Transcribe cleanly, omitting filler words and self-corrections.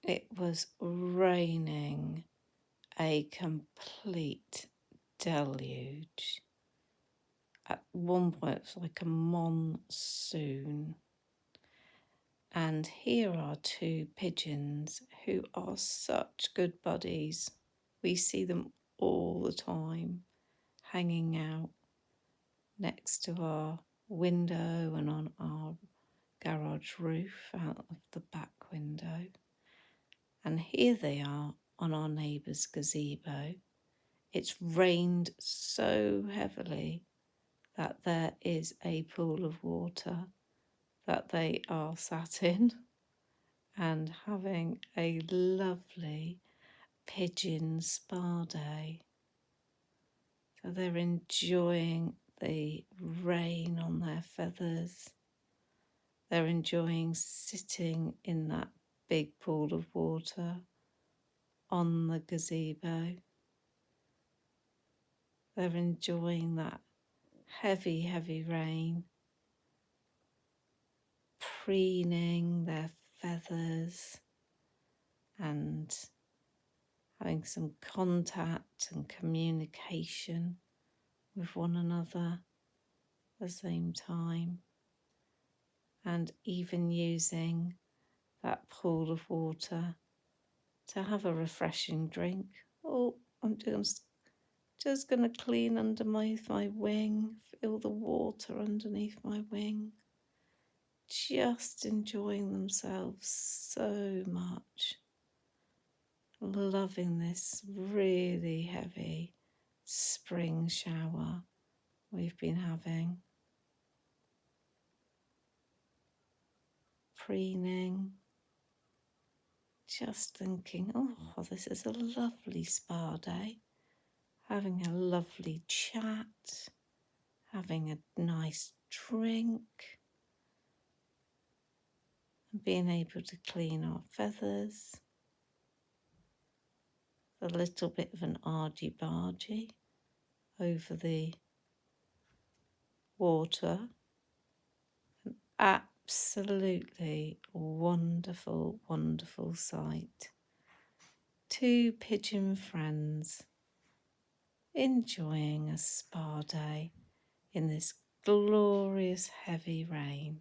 It was raining a complete deluge. At one point, it was like a monsoon. And here are two pigeons who are such good buddies. We see them all the time hanging out next to our window and on our garage roof out of the back window. And here they are on our neighbour's gazebo. It's rained so heavily that there is a pool of water that they are sat in and having a lovely pigeon spa day. So they're enjoying the rain on their feathers. They're enjoying sitting in that big pool of water on the gazebo. They're enjoying that heavy, heavy rain, preening their feathers and having some contact and communication with one another at the same time, and even using that pool of water to have a refreshing drink. Oh, I'm just going to clean underneath my wing, feel the water underneath my wing, just enjoying themselves so much, loving this really heavy spring shower we've been having, preening, just thinking, oh, this is a lovely spa day, having a lovely chat, having a nice drink, and being able to clean our feathers, a little bit of an argy-bargy over the water. An absolutely wonderful, wonderful sight. Two pigeon friends enjoying a spa day in this glorious heavy rain.